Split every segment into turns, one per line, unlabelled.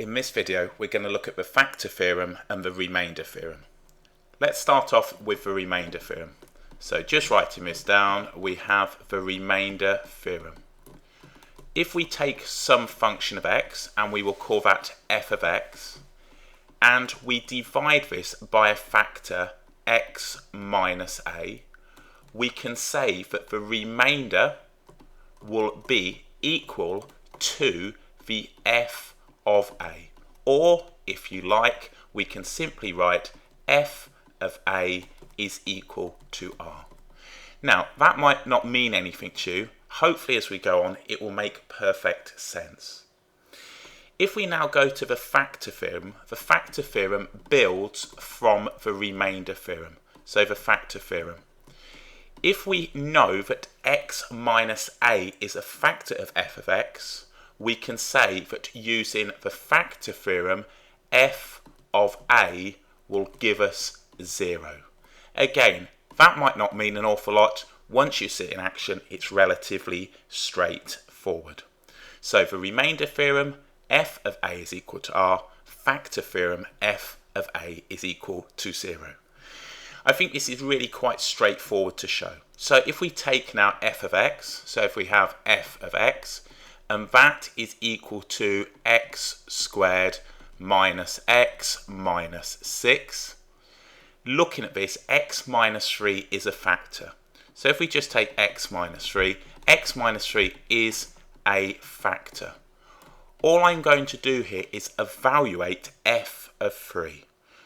In this video, we're going to look at the factor theorem and the remainder theorem. Let's start off with the remainder theorem. So just writing this down, we have the remainder theorem. If we take some function of x, and we will call that f of x, and we divide this by a factor x minus a, we can say that the remainder will be equal to the f of a. Or, if you like, we can simply write f of a is equal to r. Now, that might not mean anything to you. Hopefully, as we go on, it will make perfect sense. If we now go to the factor theorem builds from the remainder theorem. So the factor theorem. If we know that x minus a is a factor of f of x, we can say that using the factor theorem, f of a will give us 0. Again, that might not mean an awful lot. Once you see it in action, it's relatively straightforward. So the remainder theorem, f of a is equal to r. Factor theorem, f of a is equal to 0. I think this is really quite straightforward to show. So if we take now f of x, so if we have f of x, and that is equal to x squared minus x minus 6. Looking at this, x minus 3 is a factor. So if we just take x minus 3 is a factor. All I'm going to do here is evaluate f of 3.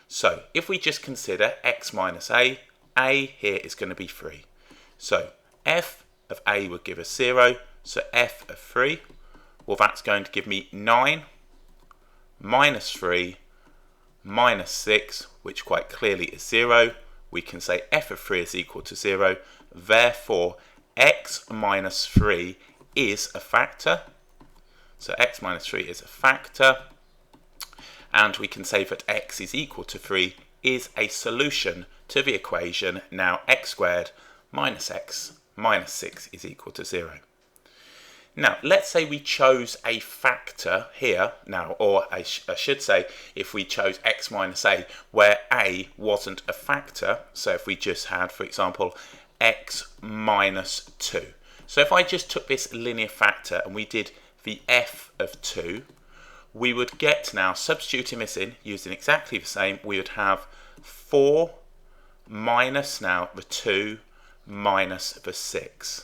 So if we just consider x minus a here is going to be 3. So f of a would give us 0. So f of 3, well, that's going to give me 9 minus 3 minus 6, which quite clearly is 0. We can say f of 3 is equal to 0. Therefore, x minus 3 is a factor. So x minus 3 is a factor. And we can say that x is equal to 3 is a solution to the equation. Now, x squared minus x minus 6 is equal to 0. Now, let's say we chose a factor here now, or I should say if we chose x minus a where a wasn't a factor. So if we just had, for example, x minus 2. So if I just took this linear factor and we did the f of 2, we would get now, substituting this in, using exactly the same, we would have 4 minus now the 2 minus the 6.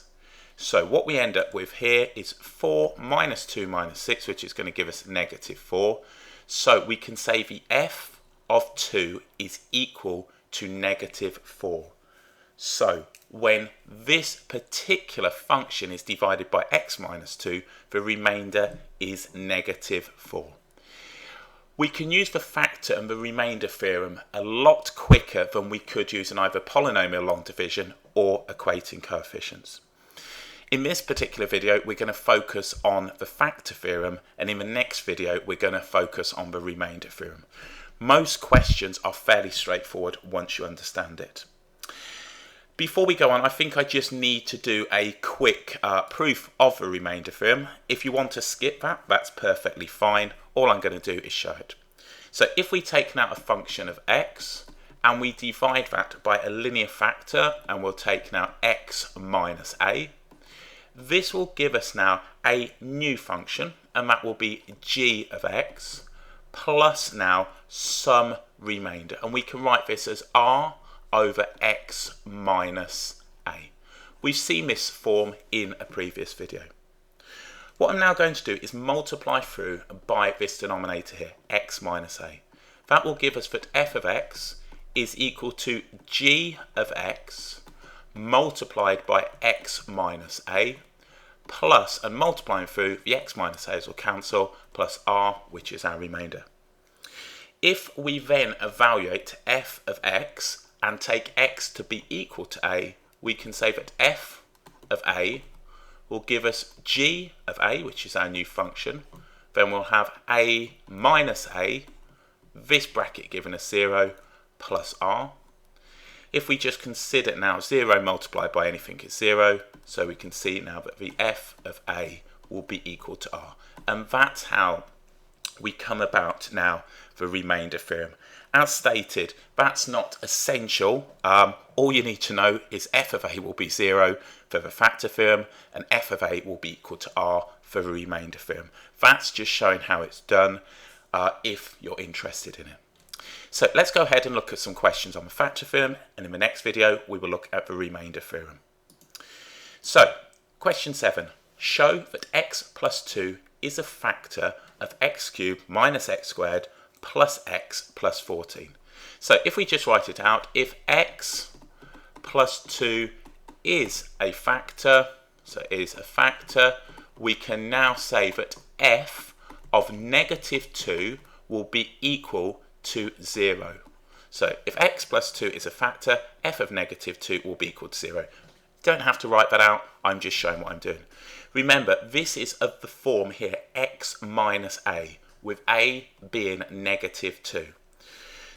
So what we end up with here is 4 minus 2 minus 6, which is going to give us negative 4. So we can say the f of 2 is equal to negative 4. So when this particular function is divided by x minus 2, the remainder is negative 4. We can use the factor and the remainder theorem a lot quicker than we could using either polynomial long division or equating coefficients. In this particular video, we're going to focus on the factor theorem, and in the next video, we're going to focus on the remainder theorem. Most questions are fairly straightforward once you understand it. Before we go on, I think I just need to do a quick proof of the remainder theorem. If you want to skip that, that's perfectly fine. All I'm going to do is show it. So if we take now a function of x, and we divide that by a linear factor, and we'll take now x minus a, this will give us now a new function, and that will be g of x plus now some remainder. And we can write this as r over x minus a. We've seen this form in a previous video. What I'm now going to do is multiply through by this denominator here, x minus a. That will give us that f of x is equal to g of x multiplied by x minus a, plus, and multiplying through, the x minus a's will cancel, plus r, which is our remainder. If we then evaluate f of x and take x to be equal to a, we can say that f of a will give us g of a, which is our new function. Then we'll have a minus a, this bracket giving us 0, plus r. If we just consider now 0 multiplied by anything is 0, so we can see now that the f of a will be equal to r. And that's how we come about now the remainder theorem. As stated, that's not essential. All you need to know is f of a will be 0 for the factor theorem, and f of a will be equal to r for the remainder theorem. That's just showing how it's done if you're interested in it. So let's go ahead and look at some questions on the factor theorem, and in the next video we will look at the remainder theorem. So, question 7. Show that x plus 2 is a factor of x cubed minus x squared plus x plus 14. So if we just write it out, if x plus 2 is a factor, we can now say that f of negative 2 will be equal to 0. So if x plus 2 is a factor, f of negative 2 will be equal to 0. Don't have to write that out, I'm just showing what I'm doing. Remember, this is of the form here, x minus a, with a being negative 2.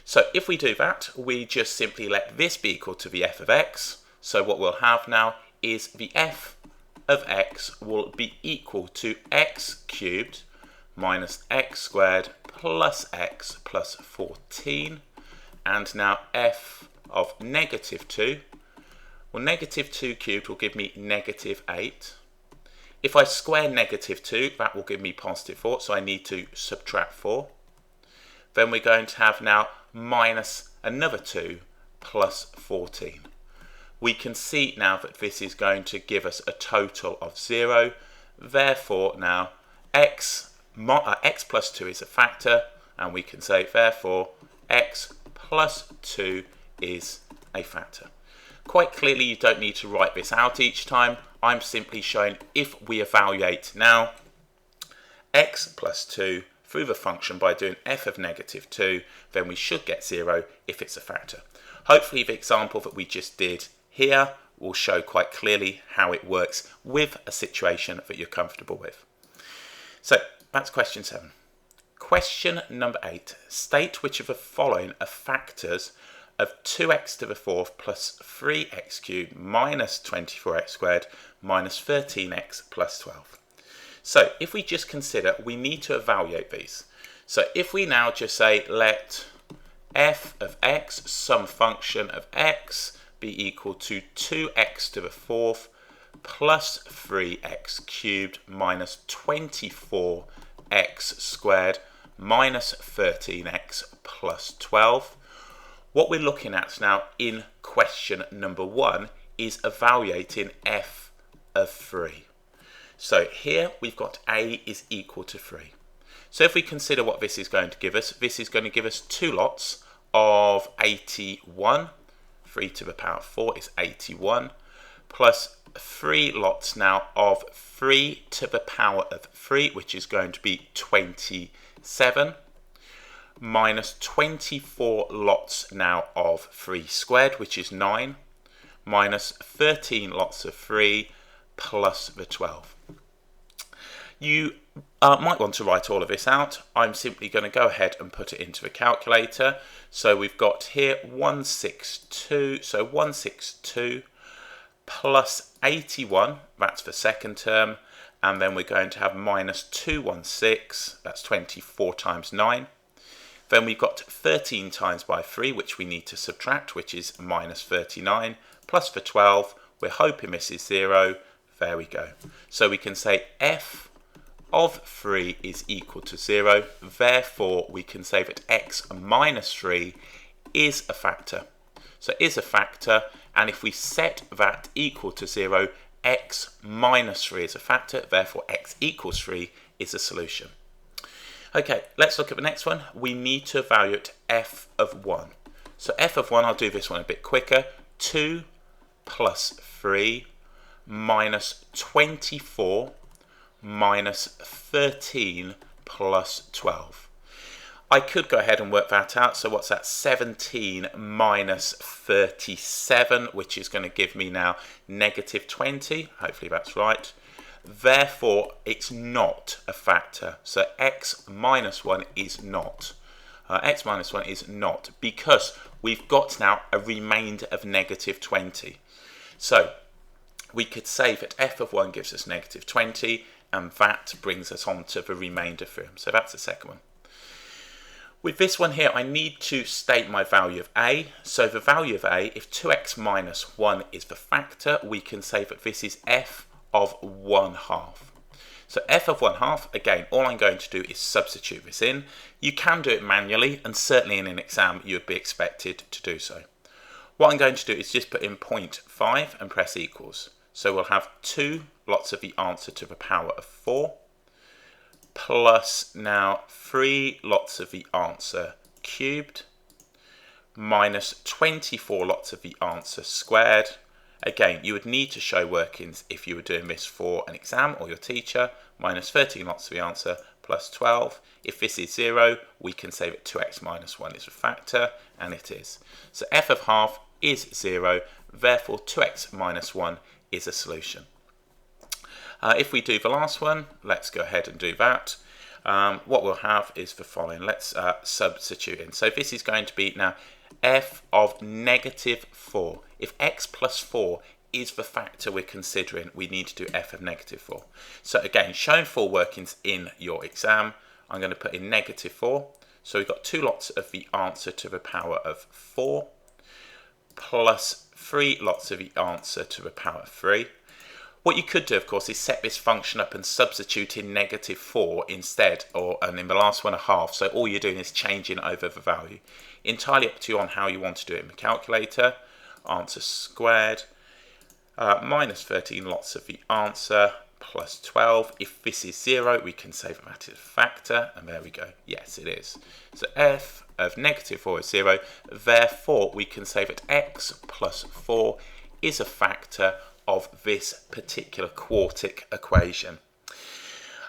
So if we do that, we just simply let this be equal to the f of x. So what we'll have now is the f of x will be equal to x cubed minus x squared plus x plus 14. And now f of negative 2, well, negative 2 cubed will give me negative 8. If I square negative 2, that will give me positive 4, so I need to subtract 4. Then we're going to have now minus another 2 plus 14. We can see now that this is going to give us a total of 0. Therefore, now x plus 2 is a factor, and we can say, therefore, x plus 2 is a factor. Quite clearly, you don't need to write this out each time. I'm simply showing if we evaluate now x plus 2 through the function by doing f of negative 2, then we should get 0 if it's a factor. Hopefully the example that we just did here will show quite clearly how it works with a situation that you're comfortable with. So that's question 7. Question number 8. State which of the following are factors of 2x to the 4th plus 3x cubed minus 24x squared minus 13x plus 12. So if we just consider, we need to evaluate these. So if we now just say let f of x, some function of x, be equal to 2x to the 4th plus 3x cubed minus 24x squared minus 13x plus 12. What we're looking at now in question number 1 is evaluating f of 3. So here we've got a is equal to 3. So if we consider what this is going to give us, this is going to give us two lots of 81. 3 to the power of 4 is 81, plus 3 lots now of 3 to the power of 3, which is going to be 27. Minus 24 lots now of 3 squared, which is 9, minus 13 lots of 3 plus the 12. You might want to write all of this out. I'm simply going to go ahead and put it into the calculator. So we've got here 162, so 162 plus 81, that's the second term, and then we're going to have minus 216, that's 24 times 9. Then we've got 13 times by 3, which we need to subtract, which is minus 39, plus the 12. We're hoping this is 0. There we go. So we can say f of 3 is equal to 0. Therefore, we can say that x minus 3 is a factor. So is a factor, and if we set that equal to 0, x minus 3 is a factor. Therefore, x equals 3 is a solution. Okay, let's look at the next one. We need to evaluate f of 1. So f of 1, I'll do this one a bit quicker. 2 plus 3 minus 24 minus 13 plus 12. I could go ahead and work that out. So what's that? 17 minus 37, which is going to give me now negative 20. Hopefully that's right. Therefore, it's not a factor. So x minus 1 is not. X minus 1 is not, because we've got now a remainder of negative 20. So we could say that f of 1 gives us negative 20, and that brings us on to the remainder theorem. So that's the second one. With this one here, I need to state my value of a. So the value of a, if 2x minus 1 is the factor, we can say that this is f of 1/2. So f of 1/2, again, all I'm going to do is substitute this in. You can do it manually, and certainly in an exam you would be expected to do so. What I'm going to do is just put in 0.5 and press equals. So we'll have 2 lots of the answer to the power of 4, plus now 3 lots of the answer cubed, minus 24 lots of the answer squared. Again, you would need to show workings if you were doing this for an exam or your teacher, minus 13 lots of the answer, plus 12. If this is 0, we can say that 2x minus 1 is a factor, and it is. So f of half is 0, therefore 2x minus 1 is a solution. If we do the last one, let's go ahead and do that. What we'll have is the following. Let's substitute in. So this is going to be now f of negative 4. If x plus 4 is the factor we're considering, we need to do f of negative 4. So again, showing full workings in your exam, I'm going to put in negative 4. So we've got 2 lots of the answer to the power of 4, plus 3 lots of the answer to the power of 3. What you could do, of course, is set this function up and substitute in negative 4 instead, and in the last one a half. So all you're doing is changing over the value. Entirely up to you on how you want to do it in the calculator. Answer squared, minus 13 lots of the answer, plus 12. If this is 0, we can say that is a factor, and there we go. Yes, it is. So f of negative 4 is 0. Therefore, we can say that x plus 4 is a factor of this particular quartic equation.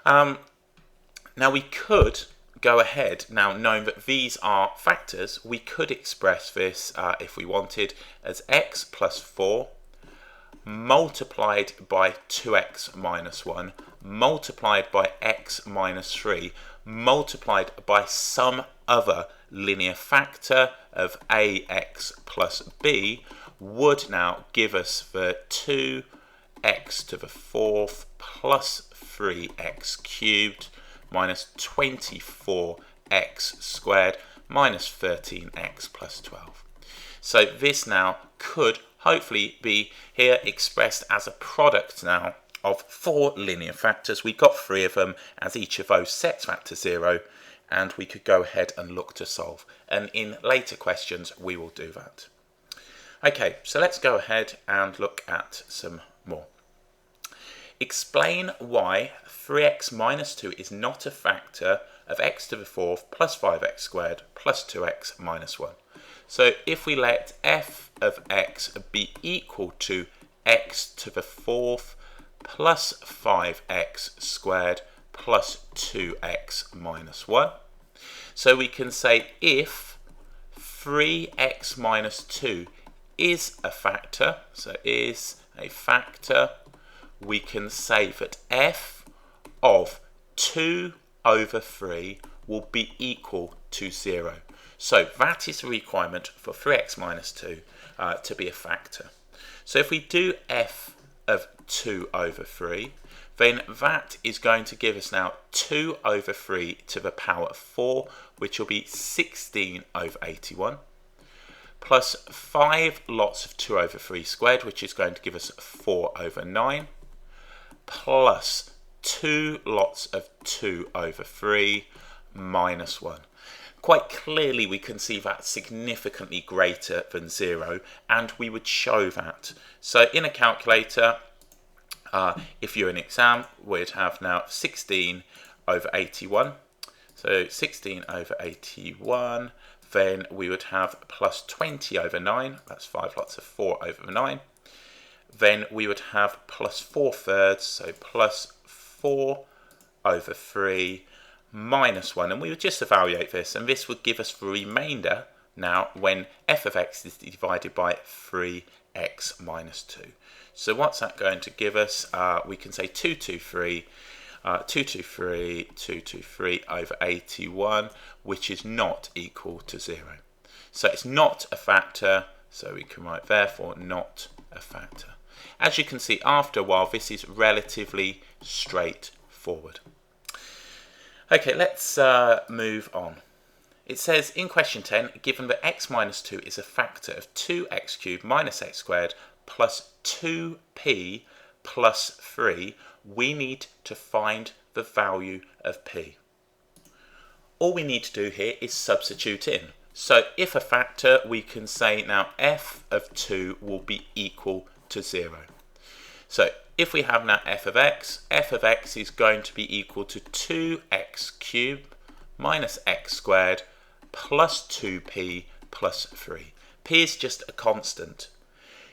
Now we could go ahead, now knowing that these are factors, we could express this, if we wanted, as x plus 4 multiplied by 2x minus 1 multiplied by x minus 3 multiplied by some other linear factor of ax plus b would now give us the 2x to the 4th plus 3x cubed minus 24x squared minus 13x plus 12. So this now could hopefully be here expressed as a product now of 4 linear factors. We've got 3 of them, as each of those sets that to 0, and we could go ahead and look to solve. And in later questions we will do that. Okay, so let's go ahead and look at some more. Explain why 3x minus 2 is not a factor of x to the 4th plus 5x squared plus 2x minus 1. So if we let f of x be equal to x to the 4th plus 5x squared plus 2x minus 1. So we can say if 3x minus 2 is a factor, so is a factor, we can say that f of 2 over 3 will be equal to 0. So that is the requirement for 3x minus 2 to be a factor. So if we do f of 2 over 3, then that is going to give us now 2 over 3 to the power of 4, which will be 16 over 81. Plus 5 lots of 2 over 3 squared, which is going to give us 4 over 9, plus 2 lots of 2 over 3 minus 1. Quite clearly we can see that significantly greater than 0, and we would show that. So in a calculator, if you're in an exam, we'd have now 16 over 81. So 16 over 81. Then we would have plus 20 over 9, that's 5 lots of 4 over 9. Then we would have plus 4/3, so plus 4 over 3 minus 1. And we would just evaluate this, and this would give us the remainder now when f of x is divided by 3x minus 2. So what's that going to give us? We can say 223 over 81, which is not equal to 0. So it's not a factor, so we can write therefore not a factor. As you can see, after a while this is relatively straightforward. forward. Okay, let's move on. It says in question 10, given that x minus 2 is a factor of 2x cubed minus x squared plus 2p plus 3, we need to find the value of p. All we need to do here is substitute in. So if a factor, we can say now f of 2 will be equal to 0. So if we have now f of x is going to be equal to 2x cubed minus x squared plus 2p plus 3. P is just a constant.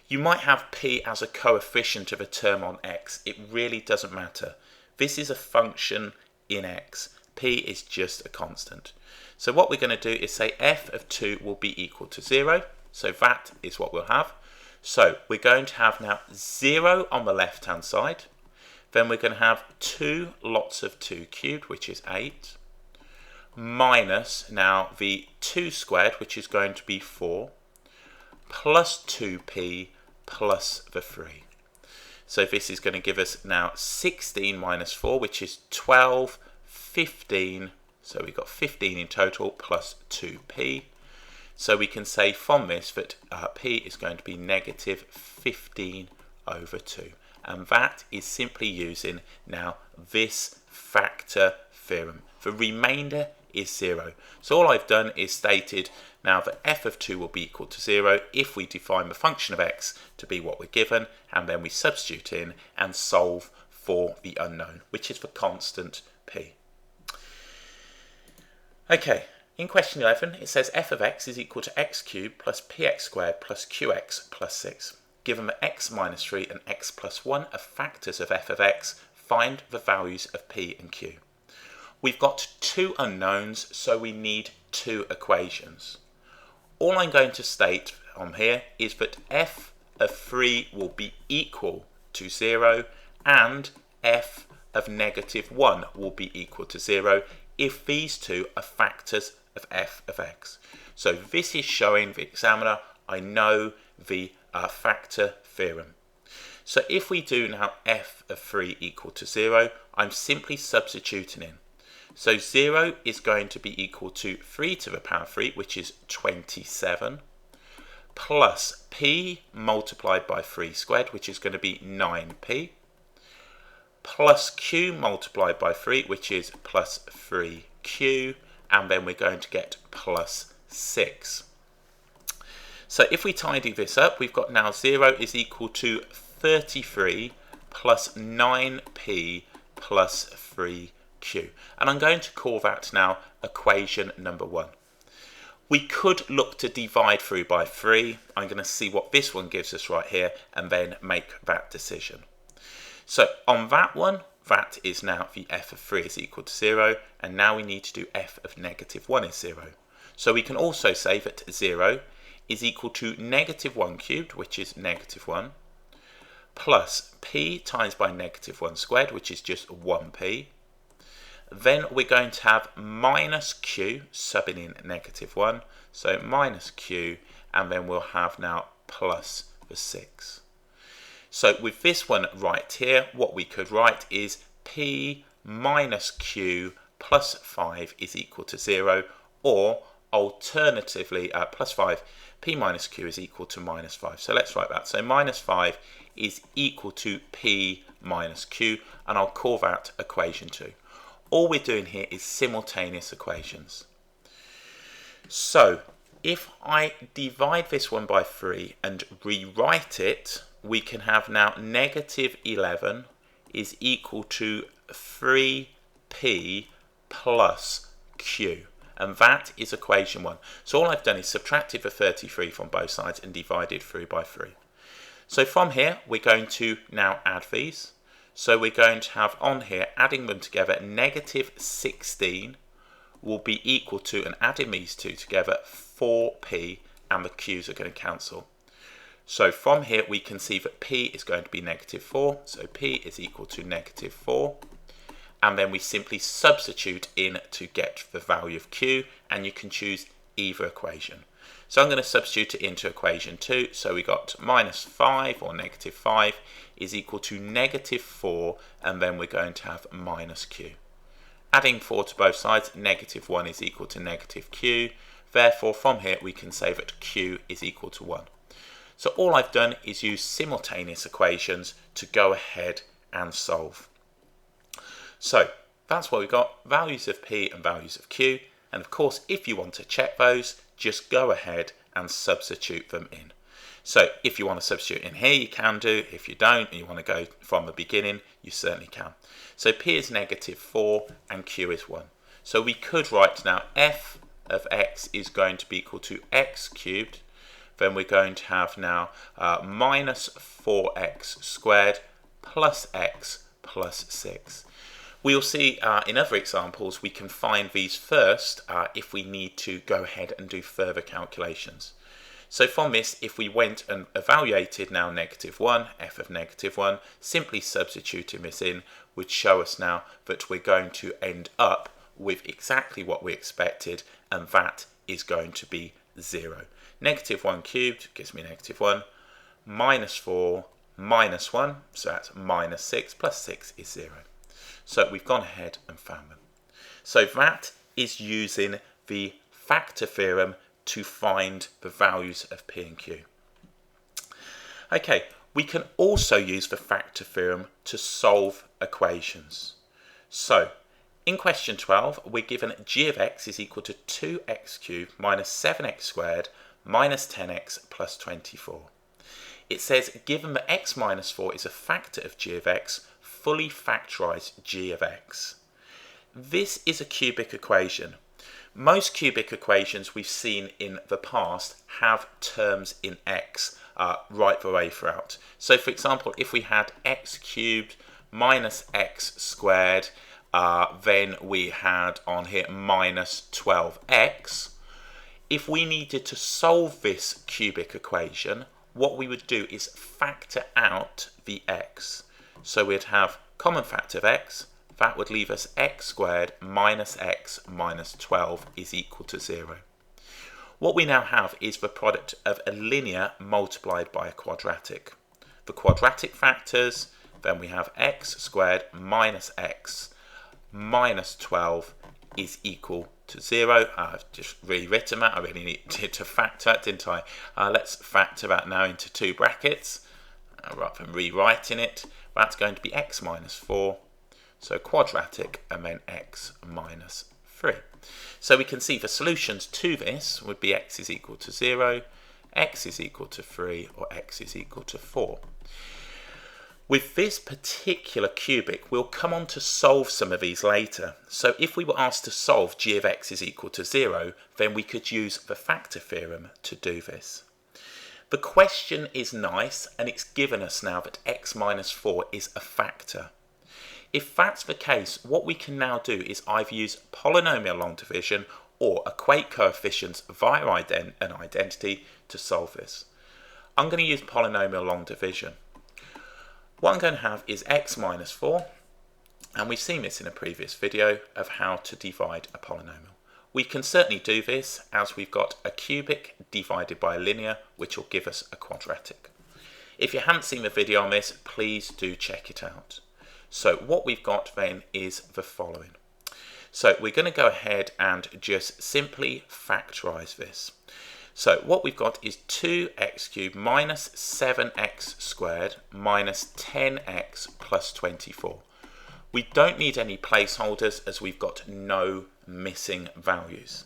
You might have p as a coefficient of a term on x. It really doesn't matter. This is a function in x. P is just a constant. So what we're going to do is say f of 2 will be equal to 0. So that is what we'll have. So we're going to have now 0 on the left hand side. Then we're going to have 2 lots of 2 cubed, which is 8. Minus now the 2 squared, which is going to be 4. Plus 2p plus the 3. So this is going to give us now 16 minus 4, which is 12, 15. So we've got 15 in total plus 2p. So we can say from this that p is going to be negative 15 over 2. And that is simply using now this factor theorem. The remainder is 0. So all I've done is stated now that f of 2 will be equal to 0 if we define the function of x to be what we're given, and then we substitute in and solve for the unknown, which is the constant p. Okay, in question 11 it says f of x is equal to x cubed plus px squared plus qx plus 6. Given that x minus 3 and x plus 1 are factors of f of x, find the values of p and q. We've got 2 unknowns, so we need 2 equations. All I'm going to state on here is that f of 3 will be equal to 0 and f of negative 1 will be equal to 0 if these 2 are factors of f of x. So this is showing the examiner I know the factor theorem. So if we do now f of 3 equal to 0, I'm simply substituting in. So 0 is going to be equal to 3 to the power 3, which is 27, plus p multiplied by 3 squared, which is going to be 9p, plus q multiplied by 3, which is plus 3q, and then we're going to get plus 6. So if we tidy this up, we've got now 0 is equal to 33 plus 9p plus 3q. And I'm going to call that now equation number 1. We could look to divide through by 3. I'm going to see what this one gives us right here and then make that decision. So on that one, that is now the f of 3 is equal to 0, and now we need to do f of negative 1 is 0. So we can also say that 0 is equal to negative 1 cubed, which is negative 1, plus p times by negative 1 squared, which is just 1p. Then we're going to have minus q, subbing in negative 1, so minus q, and then we'll have now plus the 6. So with this one right here, what we could write is p minus q plus 5 is equal to 0, or alternatively, plus 5, p minus q is equal to minus 5. So let's write that. So minus 5 is equal to p minus q, and I'll call that equation 2. All we're doing here is simultaneous equations. So if I divide this one by 3 and rewrite it, we can have now negative 11 is equal to 3p plus q. And that is equation 1. So all I've done is subtracted the 33 from both sides and divided through by 3. So from here, we're going to now add these. So we're going to have on here, adding them together, negative 16 will be equal to, and adding these two together, 4p, and the q's are going to cancel. So from here, we can see that p is going to be negative 4. So p is equal to negative 4. And then we simply substitute in to get the value of q, and you can choose either equation. So I'm going to substitute it into equation 2. So we got minus 5 or negative 5 is equal to negative 4, and then we're going to have minus q. Adding 4 to both sides, negative 1 is equal to negative q. Therefore, from here we can say that q is equal to 1. So all I've done is use simultaneous equations to go ahead and solve. So that's what we've got, values of p and values of q. And of course, if you want to check those, just go ahead and substitute them in. So if you want to substitute in here, you can do. If you don't and you want to go from the beginning, you certainly can. So p is negative 4 and q is 1. So we could write now f of x is going to be equal to x cubed. Then we're going to have now minus 4x squared plus x plus 6. We'll see in other examples we can find these first if we need to go ahead and do further calculations. So from this, if we went and evaluated now negative 1, f of negative 1, simply substituting this in would show us now that we're going to end up with exactly what we expected, and that is going to be 0. Negative 1 cubed gives me negative 1, minus 4, minus 1, so that's minus 6, plus 6 is 0. So we've gone ahead and found them. So that is using the factor theorem to find the values of p and q. Okay, we can also use the factor theorem to solve equations. So in question 12, we're given g of x is equal to 2x cubed minus 7x squared minus 10x plus 24. It says, given that x minus 4 is a factor of g of x, fully factorize g of x. This is a cubic equation. Most cubic equations we've seen in the past have terms in x right the way throughout. So for example, if we had x cubed minus x squared, then we had on here minus 12x. If we needed to solve this cubic equation, what we would do is factor out the x. So we'd have common factor of x, that would leave us x squared minus x minus 12 is equal to 0. What we now have is the product of a linear multiplied by a quadratic. The quadratic factors, then we have x squared minus x minus 12 is equal to 0. I've just rewritten that. I really needed to factor that, didn't I? Let's factor that now into two brackets rather than rewriting it. That's going to be x minus 4. So quadratic, and then x minus 3. So we can see the solutions to this would be x is equal to 0, x is equal to 3, or x is equal to 4. With this particular cubic, we'll come on to solve some of these later. So if we were asked to solve g of x is equal to 0, then we could use the factor theorem to do this. The question is nice, and it's given us now that x minus 4 is a factor. If that's the case, what we can now do is either use polynomial long division or equate coefficients via an identity to solve this. I'm going to use polynomial long division. What I'm going to have is x minus 4, and we've seen this in a previous video of how to divide a polynomial. We can certainly do this as we've got a cubic divided by a linear, which will give us a quadratic. If you haven't seen the video on this, please do check it out. So what we've got then is the following. So we're going to go ahead and just simply factorize this. So what we've got is 2x cubed minus 7x squared minus 10x plus 24. We don't need any placeholders as we've got no missing values.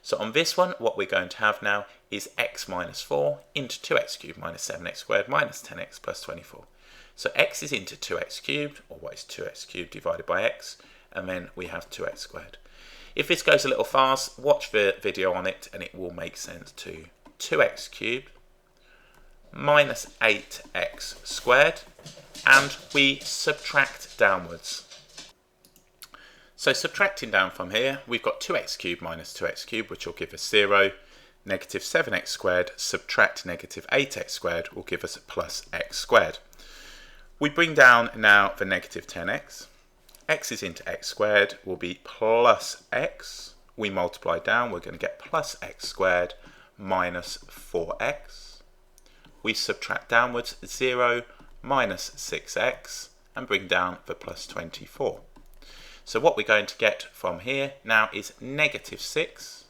So on this one, what we're going to have now is x minus 4 into 2x cubed minus 7x squared minus 10x plus 24. So x is into 2x cubed, or what is 2x cubed divided by x, and then we have 2x squared. If this goes a little fast, watch the video on it and it will make sense too. 2x cubed minus 8x squared, and we subtract downwards. So subtracting down from here, we've got 2x cubed minus 2x cubed, which will give us 0. Negative 7x squared, subtract negative 8x squared will give us plus x squared. We bring down now the negative 10x. X is into x squared will be plus x. We multiply down, we're going to get plus x squared minus 4x. We subtract downwards 0 minus 6x and bring down the plus 24. So what we're going to get from here now is negative 6.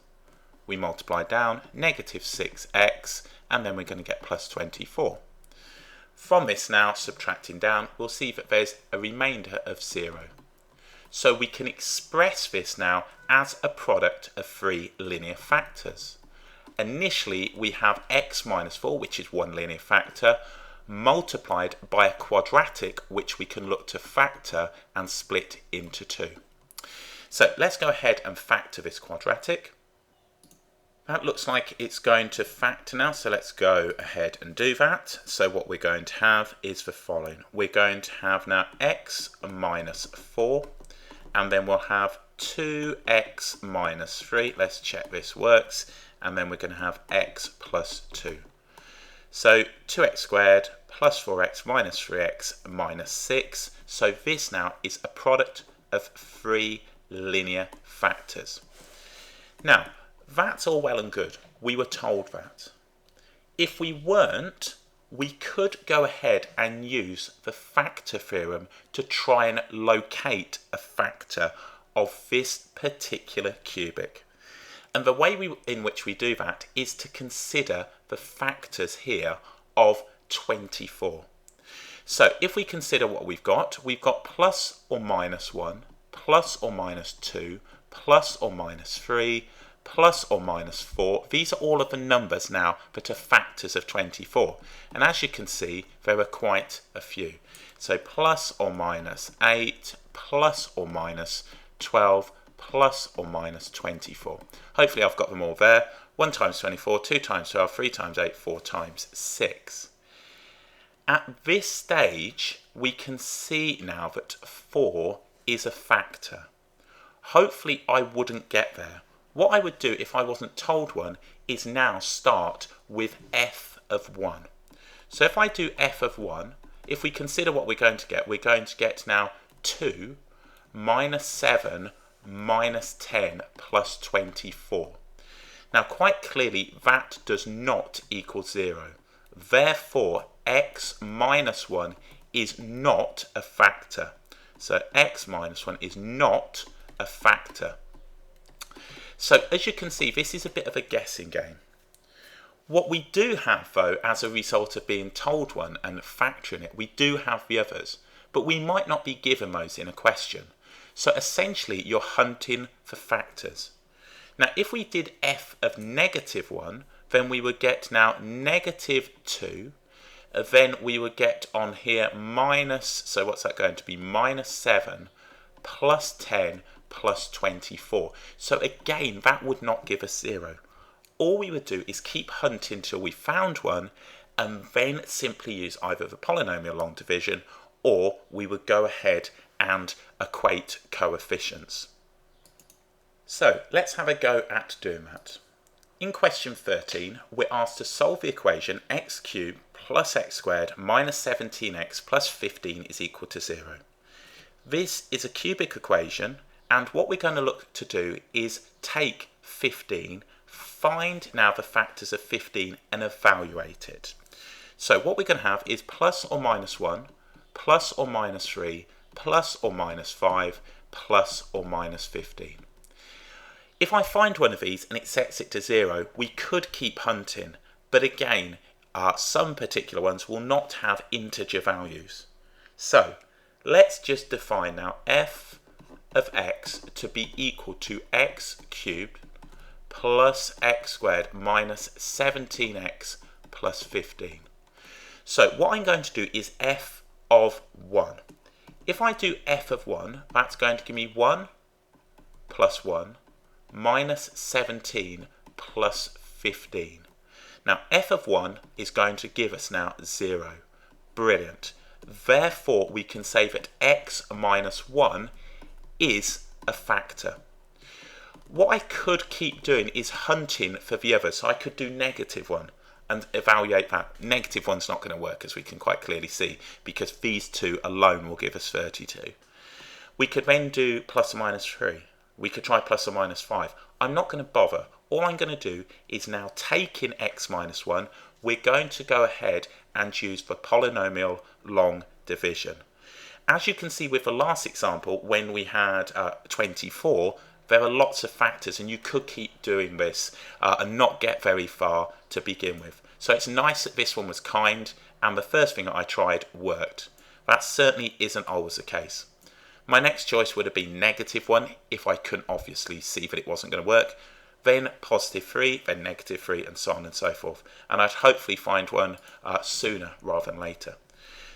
We multiply down negative 6x, and then we're going to get plus 24. From this now, subtracting down, we'll see that there's a remainder of 0. So we can express this now as a product of three linear factors. Initially, we have x minus 4, which is one linear factor, multiplied by a quadratic, which we can look to factor and split into 2. So let's go ahead and factor this quadratic. That looks like it's going to factor now, so let's go ahead and do that. So what we're going to have is the following. We're going to have now x minus 4, and then we'll have 2x minus 3. Let's check this works. And then we're going to have x plus 2. So 2x squared plus 4x minus 3x minus 6. So this now is a product of three linear factors. Now, that's all well and good. We were told that. If we weren't, we could go ahead and use the factor theorem to try and locate a factor of this particular cubic. And the way in which we do that is to consider the factors here of 24. So if we consider what we've got plus or minus 1, plus or minus 2, plus or minus 3, plus or minus 4. These are all of the numbers now that are factors of 24. And as you can see, there are quite a few. So plus or minus 8, plus or minus 12, plus or minus 24. Hopefully I've got them all there. 1 times 24, 2 times 12, 3 times 8, 4 times 6. At this stage, we can see now that 4 is a factor. Hopefully I wouldn't get there. What I would do if I wasn't told one is now start with f of 1. So if I do f of 1, if we consider what we're going to get now 2 minus 7 minus 10 plus 24. Now quite clearly that does not equal 0. Therefore x minus 1 is not a factor. So x minus 1 is not a factor. So as you can see, this is a bit of a guessing game. What we do have though, as a result of being told one and factoring it, we do have the others, but we might not be given those in a question. So essentially you're hunting for factors. Now if we did f of negative 1, then we would get now negative 2, then we would get on here minus, so what's that going to be, minus 7 plus 10 plus 24. So again, that would not give us 0. All we would do is keep hunting till we found one, and then simply use either the polynomial long division, or we would go ahead and equate coefficients. So let's have a go at doing that. In question 13, we're asked to solve the equation x cubed plus x squared minus 17x plus 15 is equal to 0. This is a cubic equation, and what we're going to look to do is take 15, find now the factors of 15 and evaluate it. So what we're going to have is plus or minus 1, plus or minus 3, plus or minus 5, plus or minus 15. If I find one of these and it sets it to 0, we could keep hunting, but again, some particular ones will not have integer values. So let's just define now f of x to be equal to x cubed plus x squared minus 17x plus 15. So what I'm going to do is f of 1. If I do f of 1, that's going to give me 1 plus 1 minus 17 plus 15. Now f of 1 is going to give us now 0. Brilliant. Therefore we can say that x minus 1 is a factor. What I could keep doing is hunting for the other. So I could do negative 1 and evaluate that. Negative 1's not going to work, as we can quite clearly see, because these two alone will give us 32. We could then do plus or minus 3. We could try plus or minus 5. I'm not going to bother. All I'm going to do is now take in x minus 1. We're going to go ahead and use the polynomial long division. As you can see with the last example, when we had 24, there are lots of factors, and you could keep doing this and not get very far to begin with. So it's nice that this one was kind, and the first thing that I tried worked. That certainly isn't always the case. My next choice would have been -1 if I couldn't obviously see that it wasn't going to work, then +3, then -3, and so on and so forth. And I'd hopefully find one sooner rather than later.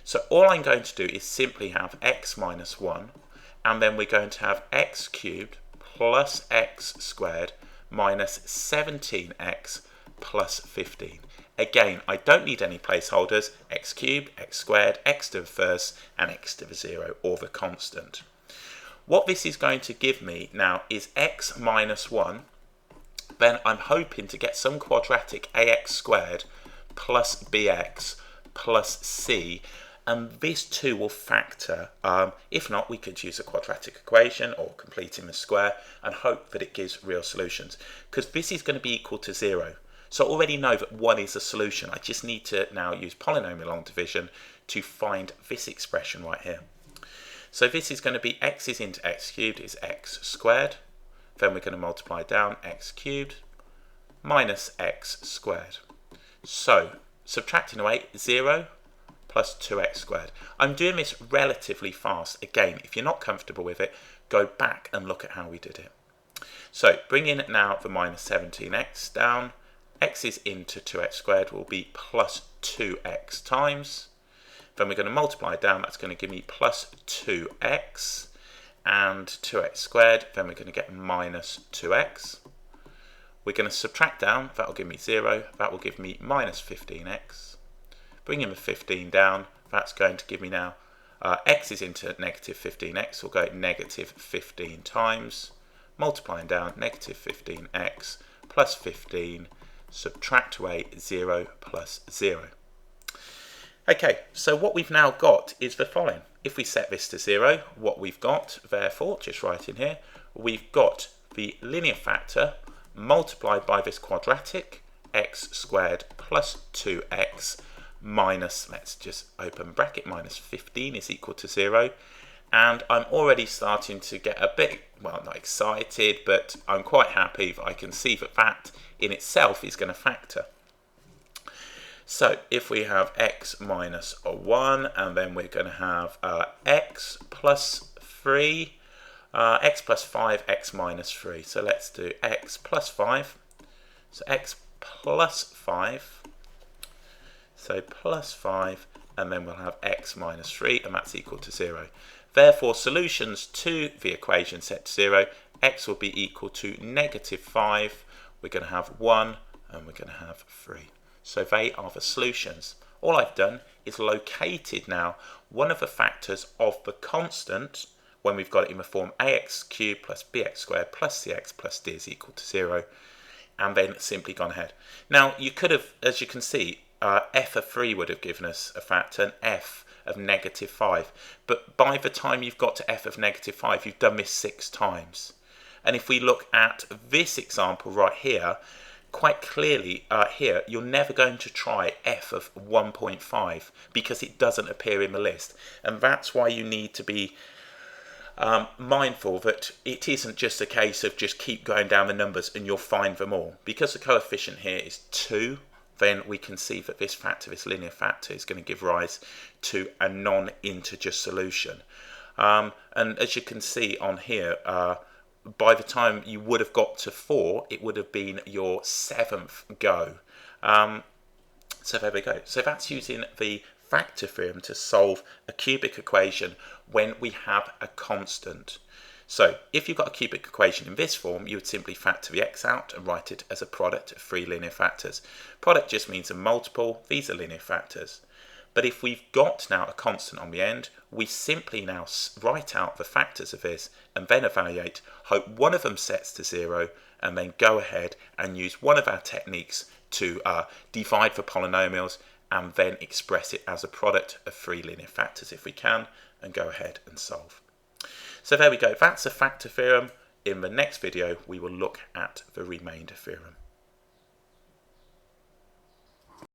So all I'm going to do is simply have x minus 1, and then we're going to have x cubed plus x squared minus 17x plus 15. Again, I don't need any placeholders, x cubed, x squared, x to the first, and x to the 0, or the constant. What this is going to give me now is x minus 1, then I'm hoping to get some quadratic ax squared plus bx plus c, and this too will factor. If not, we could use a quadratic equation or completing the square and hope that it gives real solutions, because this is going to be equal to 0. So I already know that 1 is a solution. I just need to now use polynomial long division to find this expression right here. So this is going to be x is into x cubed is x squared. Then we're going to multiply down x cubed minus x squared. So subtracting away 0 plus 2x squared. I'm doing this relatively fast. Again, if you're not comfortable with it, go back and look at how we did it. So bring in now the minus 17x down. X is into 2x squared will be plus 2x times. Then we're going to multiply down. That's going to give me plus 2x and 2x squared. Then we're going to get minus 2x. We're going to subtract down. That will give me 0. That will give me minus 15x. Bring in the 15 down. That's going to give me now x is into negative 15x. We'll go negative 15 times. Multiplying down negative 15x plus 15. Subtract away 0 plus 0. Okay, so what we've now got is the following. If we set this to 0, what we've got, therefore, just write in here, we've got the linear factor multiplied by this quadratic, x squared plus 2x minus, let's just open bracket, minus 15 is equal to 0. And I'm already starting to get a bit, well, not excited, but I'm quite happy that I can see that that in itself is going to factor. So if we have x minus 1, and then we're going to have x plus 3, x plus 5, x minus 3. So let's do x plus 5. So x plus 5. So plus 5, and then we'll have x minus 3, and that's equal to 0. Therefore, solutions to the equation set to 0, x will be equal to negative 5. We're going to have 1, and we're going to have 3. So they are the solutions. All I've done is located now one of the factors of the constant when we've got it in the form ax cubed plus bx squared plus cx plus d is equal to 0, and then simply gone ahead. Now, you could have, as you can see, f of 3 would have given us a factor, and f of negative 5. But by the time you've got to f of negative 5, you've done this 6 times. And if we look at this example right here, quite clearly here, you're never going to try f of 1.5 because it doesn't appear in the list. And that's why you need to be mindful that it isn't just a case of just keep going down the numbers and you'll find them all. Because the coefficient here is 2, then we can see that this factor, this linear factor, is going to give rise to a non-integer solution. And as you can see on here, by the time you would have got to 4, it would have been your 7th go. So there we go. So that's using the factor theorem to solve a cubic equation when we have a constant. So if you've got a cubic equation in this form, you would simply factor the x out and write it as a product of 3 linear factors. Product just means a multiple. These are linear factors. But if we've got now a constant on the end, we simply now write out the factors of this and then evaluate, hope one of them sets to 0, and then go ahead and use one of our techniques to divide the polynomials and then express it as a product of 3 linear factors if we can, and go ahead and solve. So there we go, that's a factor theorem. in the next video we will look at the remainder theorem.